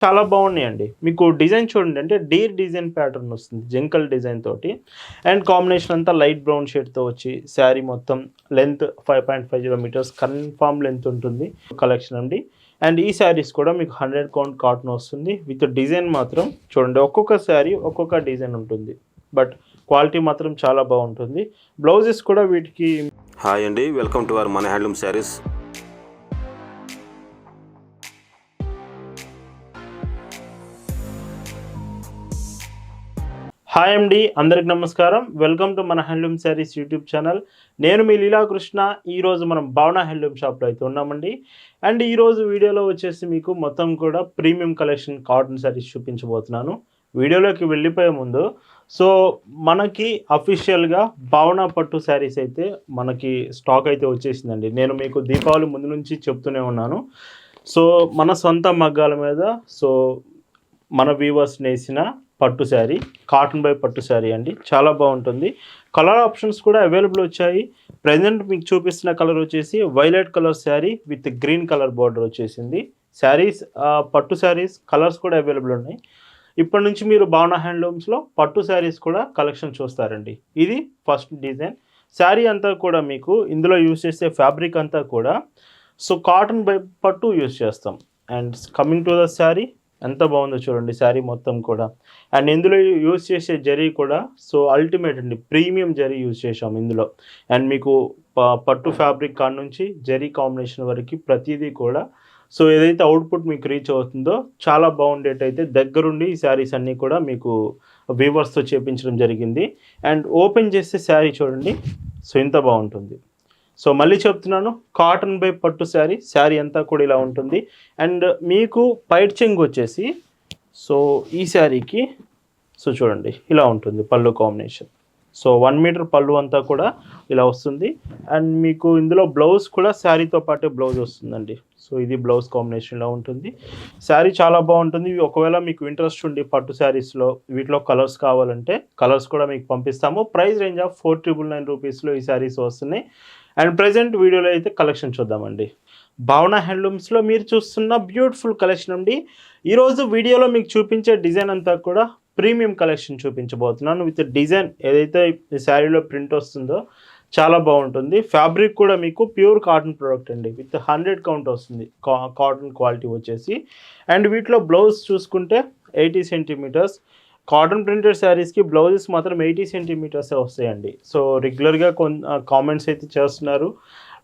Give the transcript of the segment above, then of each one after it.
చాలా బాగున్నాయండి. మీకు డిజైన్ చూడండి. అంటే డీర్ డిజైన్ ప్యాటర్న్ వస్తుంది. జంకల్ డిజైన్ తోటి అండ్ కాంబినేషన్ అంతా లైట్ బ్రౌన్ షేడ్‌తో వచ్చి శారీ మొత్తం లెంత్ 5.50 మీటర్స్ కన్ఫర్మ్ లెంత్ ఉంటుంది. కలెక్షన్ అండి. అండ్ ఈ శారీస్ కూడా మీకు 100 కౌంట్ కాటన్ వస్తుంది. విత్ డిజైన్ మాత్రం చూడండి, ఒక్కొక్క శారీ ఒక్కొక్క డిజైన్ ఉంటుంది. బట్ క్వాలిటీ మాత్రం చాలా బాగుంటుంది. బ్లౌజెస్ కూడా వీటికి హాయ్ అండి, వెల్కమ్ టు అవర్ మన హ్యాండ్లూమ్ శారీస్. హాయ్ అండి, అందరికి నమస్కారం. వెల్కమ్ టు మన హ్యాండ్లూమ్ శారీస్ యూట్యూబ్ ఛానల్. నేను మీ లీలాకృష్ణ. ఈరోజు మనం భావన హ్యాండ్లూమ్ షాప్లో అయితే ఉన్నామండి. అండ్ ఈరోజు వీడియోలో వచ్చేసి మీకు మొత్తం కూడా ప్రీమియం కలెక్షన్ కాటన్ శారీస్ చూపించబోతున్నాను. వీడియోలోకి వెళ్ళిపోయే ముందు మనకి అఫీషియల్గా భావన పట్టు శారీస్ అయితే మనకి స్టాక్ అయితే వచ్చేసిందండి. నేను మీకు దీపావళి ముందు నుంచి చెప్తూనే ఉన్నాను. మన సొంత మగ్గాల మీద మన వీవర్స్ నేసిన పట్టు శారీ, కాటన్ బై పట్టు శారీ అండి. చాలా బాగుంటుంది. కలర్ ఆప్షన్స్ కూడా అవైలబుల్ వచ్చాయి. ప్రజెంట్ మీకు చూపిస్తున్న కలర్ వచ్చేసి violet colour sari with green colour border వచ్చేసింది. శారీస్ పట్టు శారీస్ కలర్స్ కూడా అవైలబుల్ ఉన్నాయి. ఇప్పటి నుంచి మీరు భావన హ్యాండ్లూమ్స్లో పట్టు శారీస్ కూడా కలెక్షన్ చూస్తారండి. ఇది ఫస్ట్ డిజైన్. శారీ అంతా కూడా మీకు ఇందులో యూజ్ చేసే ఫ్యాబ్రిక్ అంతా కూడా కాటన్ బై పట్టు యూజ్ చేస్తాం. And coming to the sari, ఎంత బాగుందో చూడండి శారీ మొత్తం కూడా. అండ్ ఇందులో యూజ్ చేసే జరీ కూడా అల్టిమేట్ అండి, ప్రీమియం జరీ యూజ్ చేసాం ఇందులో. అండ్ మీకు పట్టు ఫ్యాబ్రిక్ కాడ నుంచి జరీ కాంబినేషన్ వరకు ప్రతిదీ కూడా ఏదైతే అవుట్పుట్ మీకు రీచ్ అవుతుందో చాలా బాగుండేటైతే దగ్గరుండి ఈ శారీస్ అన్నీ కూడా మీకు వీవర్స్తో చేపించడం జరిగింది. అండ్ ఓపెన్ చేస్తే శారీ చూడండి, ఇంత బాగుంటుంది. మళ్ళీ చెప్తున్నాను, కాటన్ బై పట్టు శారీ అంతా కూడా ఇలా ఉంటుంది. అండ్ మీకు పైట్ చెంగు వచ్చేసి ఈ శారీకి చూడండి ఇలా ఉంటుంది పళ్ళు కాంబినేషన్. 1 మీటర్ పళ్ళు అంతా కూడా ఇలా వస్తుంది. అండ్ మీకు ఇందులో బ్లౌజ్ కూడా శారీతో పాటే బ్లౌజ్ వస్తుందండి. ఇది బ్లౌజ్ కాంబినేషన్ ఇలా ఉంటుంది. శారీ చాలా బాగుంటుంది. ఒకవేళ మీకు ఇంట్రెస్ట్ ఉండి పట్టు శారీస్లో వీటిలో కలర్స్ కావాలంటే కలర్స్ కూడా మీకు పంపిస్తాము. ప్రైస్ రేంజ్ ఆఫ్ 499 రూపీస్లో ఈ శారీస్ వస్తున్నాయి. అండ్ ప్రజెంట్ వీడియోలో అయితే కలెక్షన్ చూద్దామండి. భావన హ్యాండ్లూమ్స్లో మీరు చూస్తున్న బ్యూటిఫుల్ కలెక్షన్ అండి. ఈరోజు వీడియోలో మీకు చూపించే డిజైన్ అంతా కూడా ప్రీమియం కలెక్షన్ చూపించబోతున్నాను. విత్ డిజైన్ ఏదైతే ఈ శారీలో ప్రింట్ వస్తుందో చాలా బాగుంటుంది. ఫ్యాబ్రిక్ కూడా మీకు ప్యూర్ కాటన్ ప్రోడక్ట్ అండి. విత్ 100 కౌంట్ వస్తుంది కాటన్ క్వాలిటీ వచ్చేసి. అండ్ వీటిలో బ్లౌజ్ చూసుకుంటే 80 సెంటీమీటర్స్. కాటన్ ప్రింటెడ్ శారీస్కి బ్లౌజెస్ మాత్రం 80 సెంటీమీటర్సే వస్తాయండి. రెగ్యులర్గా కామెంట్స్ అయితే చేస్తున్నారు,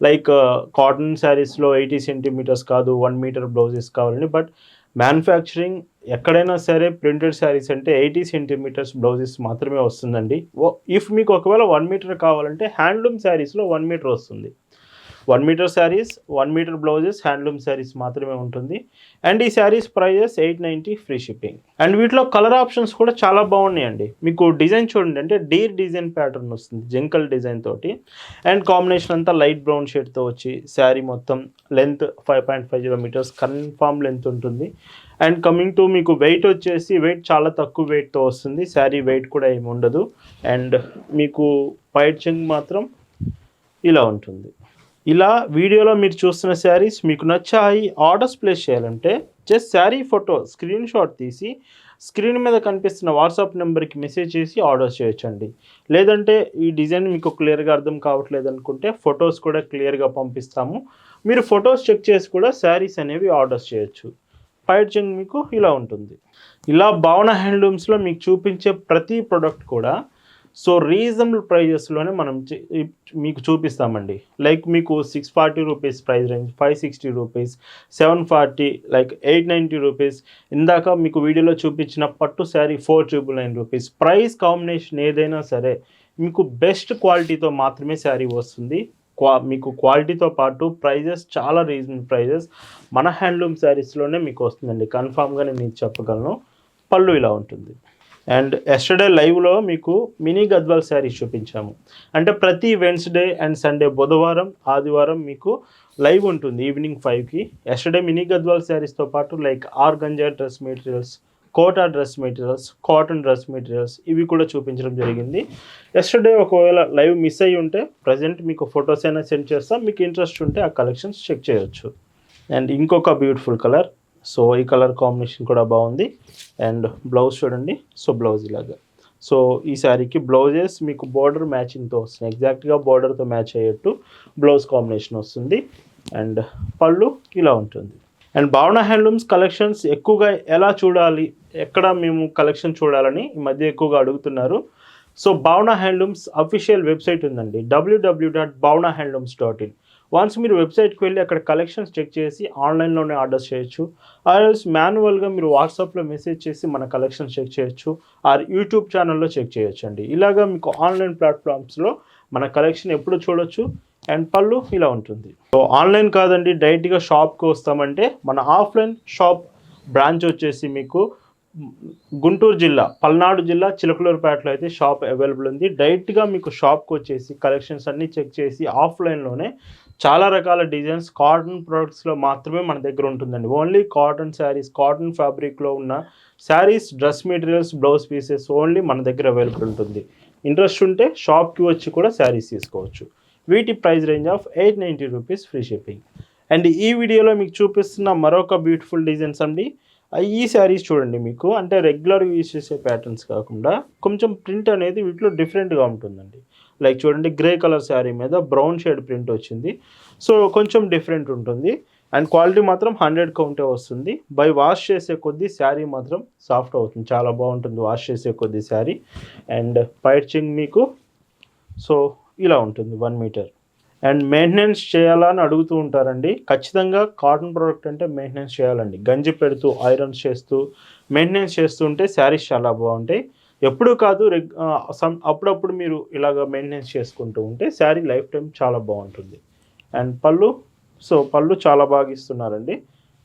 లైక్ కాటన్ శారీస్లో 80 సెంటీమీటర్స్ కాదు 1 మీటర్ బ్లౌజెస్ కావాలని. బట్ మ్యానుఫ్యాక్చరింగ్ ఎక్కడైనా సరే ప్రింటెడ్ శారీస్ అంటే 80 సెంటీమీటర్స్ బ్లౌజెస్ మాత్రమే వస్తుందండి. ఇఫ్ మీకు ఒకవేళ 1 మీటర్ కావాలంటే హ్యాండ్లూమ్ శారీస్లో 1 మీటర్ వస్తుంది. 1 meter saris, 1 meter blouses handloom saris మాత్రమే ఉంటుంది. అండ్ ఈ saris prices 890 free shipping. And వీటిలో కలర్ ఆప్షన్స్ కూడా చాలా బాగున్నాయండి. మీకు డిజైన్ చూడండి, అంటే డీర్ డిజైన్ ప్యాటర్న్ వస్తుంది జంకల్ డిజైన్ తోటి. అండ్ కాంబినేషన్ అంతా లైట్ బ్రౌన్ షేడ్తో వచ్చి శారీ మొత్తం లెంత్ 5.50 మీటర్స్ కన్ఫామ్ లెంత్ ఉంటుంది. అండ్ కమింగ్ టు మీకు వెయిట్ వచ్చేసి చాలా తక్కువ వెయిట్తో వస్తుంది. శారీ వెయిట్ కూడా ఏమి ఉండదు. అండ్ మీకు పైట్ చెంగ్ మాత్రం ఇలా ఉంటుంది. ఇలా వీడియోలో మీరు చూస్తున్న శారీస్ మీకు నచ్చాయి, ఆర్డర్స్ ప్లేస్ చేయాలంటే just sari photo screen shot తీసి స్క్రీన్ మీద కనిపిస్తున్న వాట్సాప్ నెంబర్కి మెసేజ్ చేసి ఆర్డర్స్ చేయొచ్చండి. లేదంటే ఈ డిజైన్ మీకు క్లియర్గా అర్థం కావట్లేదు అనుకుంటే ఫొటోస్ కూడా క్లియర్గా పంపిస్తాము. మీరు ఫొటోస్ చెక్ చేసి కూడా శారీస్ అనేవి ఆర్డర్స్ చేయొచ్చు. పైట్ చెంగ్ మీకు ఇలా ఉంటుంది. ఇలా భావన హ్యాండ్లూమ్స్లో మీకు చూపించే ప్రతి ప్రోడక్ట్ కూడా రీజనబుల్ ప్రైజెస్లోనే మనం మీకు చూపిస్తామండి. లైక్ మీకు 640 rupees price range, 560 rupees, 740, like 890 rupees. ఇందాక మీకు వీడియోలో చూపించిన పట్టు శారీ 499 రూపీస్. ప్రైస్ కాంబినేషన్ ఏదైనా సరే మీకు బెస్ట్ క్వాలిటీతో మాత్రమే శారీ వస్తుంది. మీకు క్వాలిటీతో పాటు ప్రైజెస్ చాలా రీజనబుల్ ప్రైజెస్ మన హ్యాండ్లూమ్ శారీస్లోనే మీకు వస్తుందండి. కన్ఫామ్గా నేను చెప్పగలను. పళ్ళు ఇలా ఉంటుంది. అండ్ ఎస్టర్డే లైవ్లో మీకు మినీ గద్వాల్ శారీస్ చూపించాము. అంటే ప్రతి వెన్స్డే అండ్ సండే, బుధవారం, ఆదివారం మీకు లైవ్ ఉంటుంది ఈవినింగ్ 5కి. ఎస్టర్డే మినీ గద్వాల్ శారీస్తో పాటు like organza dress materials, Kota dress materials, cotton dress materials ఇవి కూడా చూపించడం జరిగింది. ఎస్టర్డే ఒకవేళ లైవ్ మిస్ అయ్యి ఉంటే ప్రజెంట్ మీకు ఫొటోస్ అయినా సెండ్ చేస్తాం. మీకు ఇంట్రెస్ట్ ఉంటే ఆ కలెక్షన్స్ చెక్ చేయొచ్చు. అండ్ ఇంకొక బ్యూటిఫుల్ కలర్ సో ఈ కలర్ కాంబినేషన్ కూడా బాగుంది. అండ్ బ్లౌజ్ చూడండి. సో బ్లౌజ్ ఇలాగా. సో ఈ శారీకి బ్లౌజెస్ మీకు బోర్డర్ మ్యాచింగ్తో వస్తుంది. ఎగ్జాక్ట్గా బోర్డర్తో మ్యాచ్ అయ్యేట్టు బ్లౌజ్ కాంబినేషన్ వస్తుంది. అండ్ పళ్ళు ఇలా ఉంటుంది. అండ్ భావన హ్యాండ్లూమ్స్ కలెక్షన్స్ ఎక్కువగా ఎలా చూడాలి, ఎక్కడ మేము కలెక్షన్ చూడాలని ఈ మధ్య ఎక్కువగా అడుగుతున్నారు. సో భావన హ్యాండ్లూమ్స్ అఫీషియల్ వెబ్సైట్ ఉందండి, www.bhavnahandlooms.in. వన్స్ మీరు వెబ్సైట్కి వెళ్ళి అక్కడ కలెక్షన్స్ చెక్ చేసి ఆన్లైన్లోనే ఆర్డర్స్ చేయొచ్చు. ఆర్ఎల్స్ మాన్యువల్గా మీరు వాట్సాప్లో మెసేజ్ చేసి మన కలెక్షన్స్ చెక్ చేయొచ్చు. ఆర్ యూట్యూబ్ ఛానల్లో చెక్ చేయొచ్చు అండి. ఇలాగా మీకు ఆన్లైన్ ప్లాట్ఫామ్స్లో మన కలెక్షన్ ఎప్పుడు చూడొచ్చు. అండ్ పళ్ళు ఇలా ఉంటుంది. సో ఆన్లైన్ కాదండి, డైరెక్ట్గా షాప్కి వస్తామంటే మన ఆఫ్లైన్ షాప్ బ్రాంచ్ వచ్చేసి మీకు గుంటూరు జిల్లా, పల్నాడు జిల్లా చిలకలూరుపేటలో అయితే షాప్ అవైలబుల్ ఉంది. డైరెక్ట్గా మీకు షాప్కి వచ్చేసి కలెక్షన్స్ అన్నీ చెక్ చేసి ఆఫ్లైన్లోనే చాలా రకాల డిజైన్స్ కాటన్ ప్రొడక్ట్స్లో మాత్రమే మన దగ్గర ఉంటుందండి. ఓన్లీ కాటన్ శారీస్, కాటన్ ఫ్యాబ్రిక్లో ఉన్న saris, dress materials, blouse pieces only మన దగ్గర అవైలబుల్ ఉంటుంది. ఇంట్రెస్ట్ ఉంటే షాప్కి వచ్చి కూడా శారీస్ తీసుకోవచ్చు. వీటి price range of 890 rupees, free shipping. And ఈ వీడియోలో మీకు చూపిస్తున్న మరొక బ్యూటిఫుల్ డిజైన్స్ అండి. ఈ శారీస్ చూడండి, మీకు అంటే రెగ్యులర్ యూజ్ చేసే ప్యాటర్న్స్ కాకుండా కొంచెం ప్రింట్ అనేది వీటిలో డిఫరెంట్గా ఉంటుందండి. లైక్ చూడండి, గ్రే కలర్ శారీ మీద బ్రౌన్ షేడ్ ప్రింట్ వచ్చింది. సో కొంచెం డిఫరెంట్ ఉంటుంది. అండ్ క్వాలిటీ మాత్రం 100 కౌంటే వస్తుంది. బై వాష్ చేసే కొద్దీ శారీ మాత్రం సాఫ్ట్ అవుతుంది, చాలా బాగుంటుంది వాష్ చేసే కొద్దీ శారీ. అండ్ పైచింగ్ మీకు సో ఇలా ఉంటుంది 1 మీటర్. అండ్ మెయింటెనెన్స్ చేయాలని అడుగుతూ ఉంటారండి. ఖచ్చితంగా కాటన్ ప్రోడక్ట్ అంటే మెయింటెనెన్స్ చేయాలండి. గంజి పెడుతూ, ఐరన్స్ చేస్తూ, మెయింటెనెన్స్ చేస్తూ ఉంటే శారీస్ చాలా బాగుంటాయి. ఎప్పుడు కాదు, అప్పుడప్పుడు మీరు ఇలాగ మెయింటెనెన్స్ చేసుకుంటూ ఉంటే శారీ లైఫ్ టైం చాలా బాగుంటుంది. అండ్ పళ్ళు, సో పళ్ళు చాలా బాగా ఇస్తున్నారండి,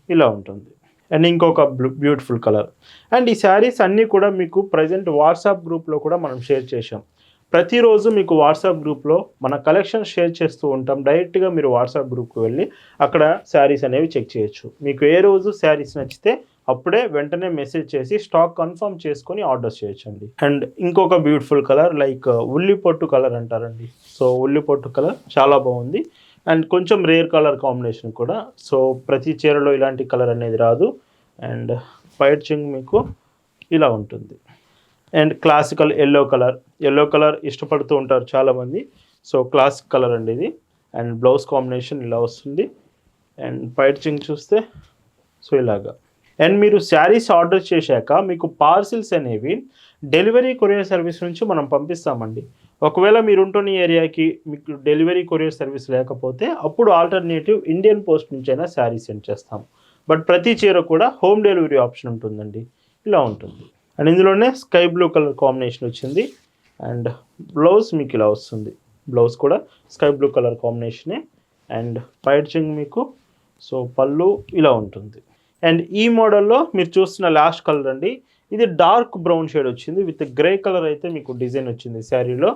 ఇలా ఉంటుంది. అండ్ ఇంకొక బ్యూటిఫుల్ కలర్. అండ్ ఈ శారీస్ అన్నీ కూడా మీకు ప్రజెంట్ వాట్సాప్ గ్రూప్లో కూడా మనం షేర్ చేసాం. ప్రతిరోజు మీకు వాట్సాప్ గ్రూప్లో మన కలెక్షన్ షేర్ చేస్తూ ఉంటాం. డైరెక్ట్గా మీరు వాట్సాప్ గ్రూప్కి వెళ్ళి అక్కడ శారీస్ అనేవి చెక్ చేయొచ్చు. మీకు ఏ రోజు శారీస్ నచ్చితే అప్పుడే వెంటనే మెసేజ్ చేసి స్టాక్ కన్ఫర్మ్ చేసుకొని ఆర్డర్ చేయొచ్చండి. అండ్ ఇంకొక బ్యూటిఫుల్ కలర్, లైక్ ఉల్లి పొట్టు కలర్ అంటారండి. సో ఉల్లి పొట్టు కలర్ చాలా బాగుంది. అండ్ కొంచెం రేర్ కలర్ కాంబినేషన్ కూడా. సో ప్రతి చీరలో ఇలాంటి కలర్ అనేది రాదు. అండ్ పైచింగ్ మీకు ఇలా ఉంటుంది. అండ్ క్లాసికల్ ఎల్లో కలర్ ఇష్టపడుతూ ఉంటారు చాలామంది. సో క్లాసిక్ కలర్ అండి ఇది. అండ్ బ్లౌజ్ కాంబినేషన్ ఇలా వస్తుంది. అండ్ పైచింగ్ చూస్తే సో ఇలాగా. అండ్ మీరు శారీస్ ఆర్డర్ చేశాక మీకు పార్సిల్స్ అనేవి డెలివరీ కొరియర్ సర్వీస్ నుంచి మనం పంపిస్తామండి. ఒకవేళ మీరు ఉంటున్న ఏరియాకి మీకు డెలివరీ కొరియర్ సర్వీస్ లేకపోతే అప్పుడు ఆల్టర్నేటివ్ ఇండియన్ పోస్ట్ నుంచైనా శారీ సెండ్ చేస్తాం. బట్ ప్రతి చీర కూడా హోమ్ డెలివరీ ఆప్షన్ ఉంటుందండి, ఇలా ఉంటుంది. అండ్ ఇందులోనే స్కై బ్లూ కలర్ కాంబినేషన్ వచ్చింది. అండ్ బ్లౌజ్ మీకు ఇలా వస్తుంది. బ్లౌజ్ కూడా స్కై బ్లూ కలర్ కాంబినేషనే. అండ్ పైచింగ్ మీకు సో పళ్ళు ఇలా ఉంటుంది. అండ్ ఈ మోడల్లో మీరు చూస్తున్న లాస్ట్ కలర్ అండి, ఇది డార్క్ బ్రౌన్ షేడ్ వచ్చింది. విత్ గ్రే కలర్ అయితే మీకు డిజైన్ వచ్చింది శారీలో.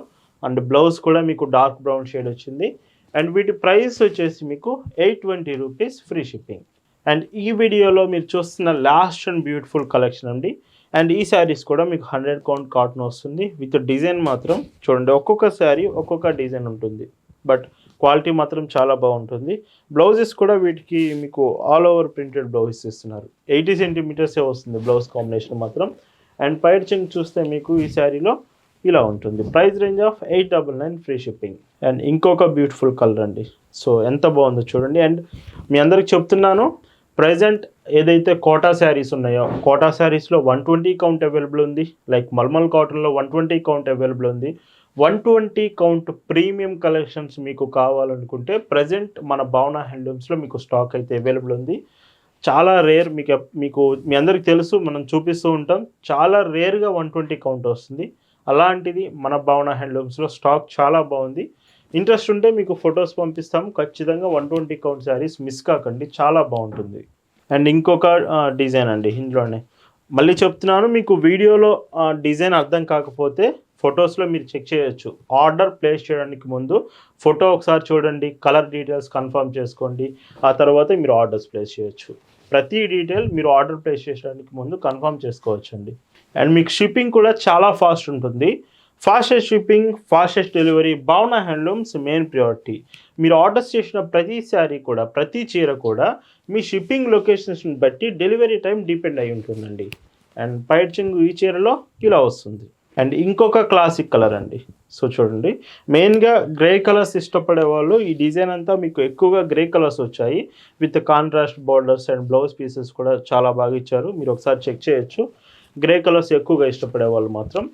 అండ్ బ్లౌజ్ కూడా మీకు డార్క్ బ్రౌన్ షేడ్ వచ్చింది. అండ్ వీటి ప్రైస్ వచ్చేసి మీకు 820 రూపీస్, ఫ్రీ షిప్పింగ్. అండ్ ఈ వీడియోలో మీరు చూస్తున్న లాస్ట్ అండ్ బ్యూటిఫుల్ కలెక్షన్ అండి. అండ్ ఈ శారీస్ కూడా మీకు 100 కౌంట్ కాటన్ వస్తుంది. విత్ డిజైన్ మాత్రం చూడండి, ఒక్కొక్క శారీ ఒక్కొక్క డిజైన్ ఉంటుంది. బట్ క్వాలిటీ మాత్రం చాలా బాగుంటుంది. బ్లౌజెస్ కూడా వీటికి మీకు ఆల్ ఓవర్ ప్రింటెడ్ బ్లౌజెస్ ఇస్తున్నారు. 80 సెంటీమీటర్సే వస్తుంది బ్లౌజ్ కాంబినేషన్ మాత్రం. అండ్ పైచింగ్ చూస్తే మీకు ఈ శారీలో ఇలా ఉంటుంది. Price range of 899, free shipping. And ఇంకొక బ్యూటిఫుల్ కలర్ అండి. సో ఎంత బాగుందో చూడండి. అండ్ మీ అందరికి చెప్తున్నాను, ప్రజెంట్ ఏదైతే కోటా శారీస్ ఉన్నాయో, కోటా శారీస్లో 120 కౌంట్ అవైలబుల్ ఉంది. లైక్ మల్మల్ కాటన్లో 120 కౌంట్ అవైలబుల్ ఉంది. 120 కౌంట్ ప్రీమియం కలెక్షన్స్ మీకు కావాలనుకుంటే ప్రజెంట్ మన భావన హ్యాండ్లూమ్స్లో మీకు స్టాక్ అయితే అవైలబుల్ ఉంది. చాలా రేర్, మీకు మీ అందరికి తెలుసు, మనం చూపిస్తూ ఉంటాం. చాలా రేర్గా 120 కౌంట్ వస్తుంది. అలాంటిది మన భావన హ్యాండ్లూమ్స్లో స్టాక్ చాలా బాగుంది. ఇంట్రెస్ట్ ఉంటే మీకు ఫొటోస్ పంపిస్తాం. ఖచ్చితంగా 120 కౌంట్ శారీస్ మిస్ కాకండి, చాలా బాగుంటుంది. అండ్ ఇంకొక డిజైన్ అండి ఇందులోనే. మళ్ళీ చెప్తున్నాను, మీకు వీడియోలో డిజైన్ అర్థం కాకపోతే ఫొటోస్లో మీరు చెక్ చేయొచ్చు. ఆర్డర్ ప్లేస్ చేయడానికి ముందు ఫోటో ఒకసారి చూడండి, కలర్ డీటెయిల్స్ కన్ఫర్మ్ చేసుకోండి, ఆ తర్వాత మీరు ఆర్డర్స్ ప్లేస్ చేయొచ్చు. ప్రతి డీటెయిల్ మీరు ఆర్డర్ ప్లేస్ చేయడానికి ముందు కన్ఫర్మ్ చేసుకోవచ్చు అండి. అండ్ మీకు షిప్పింగ్ కూడా చాలా ఫాస్ట్ ఉంటుంది. ఫాస్టెస్ట్ షిప్పింగ్, ఫాస్టెస్ట్ డెలివరీ, భావన హ్యాండ్లూమ్స్ మెయిన్ ప్రియారిటీ. మీరు ఆర్డర్స్ చేసిన ప్రతి శారీ కూడా, ప్రతి చీర కూడా మీ షిప్పింగ్ లొకేషన్స్ని బట్టి డెలివరీ టైం డిపెండ్ అయి ఉంటుందండి. అండ్ పైట్ చెంగు ఈ చీరలో ఇలా వస్తుంది. అండ్ ఇంకొక క్లాసిక్ కలర్ అండి. సో చూడండి, మెయిన్గా గ్రే కలర్స్ ఇష్టపడే వాళ్ళు ఈ డిజైన్ అంతా మీకు ఎక్కువగా గ్రే కలర్స్ వచ్చాయి with contrast borders and blouse pieces కూడా చాలా బాగా ఇచ్చారు. మీరు ఒకసారి చెక్ చేయొచ్చు. గ్రే కలర్స్ ఎక్కువగా ఇష్టపడే వాళ్ళు మాత్రం.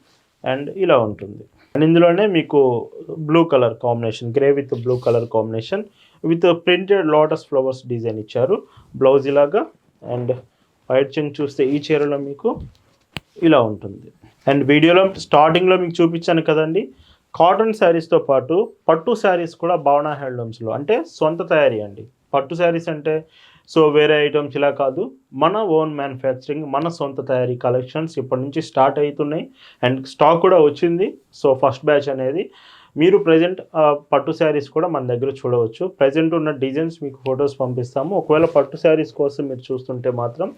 అండ్ ఇలా ఉంటుంది. అండ్ ఇందులోనే మీకు blue colour combination, grey with blue colour combination with printed lotus flowers design ఇచ్చారు. బ్లౌజ్ ఇలాగా. అండ్ వైట్ చెంగ్ చూస్తే ఈ చీరలో మీకు ఇలా ఉంటుంది. అండ్ వీడియోలో స్టార్టింగ్లో మీకు చూపించాను కదండి, కాటన్ శారీస్తో పాటు పట్టు శారీస్ కూడా భావన హ్యాండ్లూమ్స్లో, అంటే సొంత తయారీ అండి. పట్టు శారీస్ అంటే సో వేరే ఐటమ్స్ ఇలా కాదు, మన ఓన్ మ్యానుఫ్యాక్చరింగ్, మన సొంత తయారీ కలెక్షన్స్ ఇప్పటి నుంచి స్టార్ట్ అవుతున్నాయి. అండ్ స్టాక్ కూడా వచ్చింది. సో ఫస్ట్ బ్యాచ్ అనేది మీరు ప్రజెంట్ పట్టు శారీస్ కూడా మన దగ్గర చూడవచ్చు. ప్రజెంట్ ఉన్న డిజైన్స్ మీకు ఫొటోస్ పంపిస్తాము. ఒకవేళ పట్టు శారీస్ కోసం మీరు చూస్తుంటే మాత్రం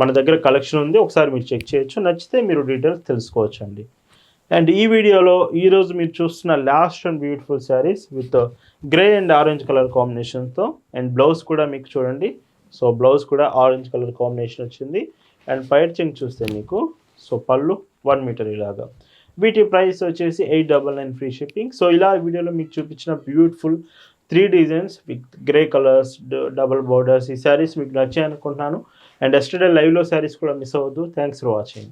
మన దగ్గర కలెక్షన్ ఉంది, ఒకసారి మీరు చెక్ చేయొచ్చు. నచ్చితే మీరు డీటెయిల్స్ తెలుసుకోవచ్చు అండి. అండ్ ఈ వీడియోలో ఈరోజు మీరు చూస్తున్న last and beautiful saris with grey and orange colour కాంబినేషన్తో. అండ్ బ్లౌజ్ కూడా మీకు చూడండి. సో బ్లౌజ్ కూడా ఆరెంజ్ కలర్ కాంబినేషన్ వచ్చింది. అండ్ పైట్ చెంగ్ చూస్తే మీకు సో పళ్ళు 1 మీటర్ ఇలాగా. వీటి ప్రైస్ వచ్చేసి 899 ఫ్రీ షిప్పింగ్. సో ఇలా వీడియోలో మీకు చూపించిన beautiful 3 designs with grey colours, double borders, ఈ శారీస్ మీకు నచ్చాయి అనుకుంటున్నాను. అండ్ ఎస్టర్డే లైవ్లో శారీస్ కూడా మిస్ అవ్వద్దు. Thanks for watching.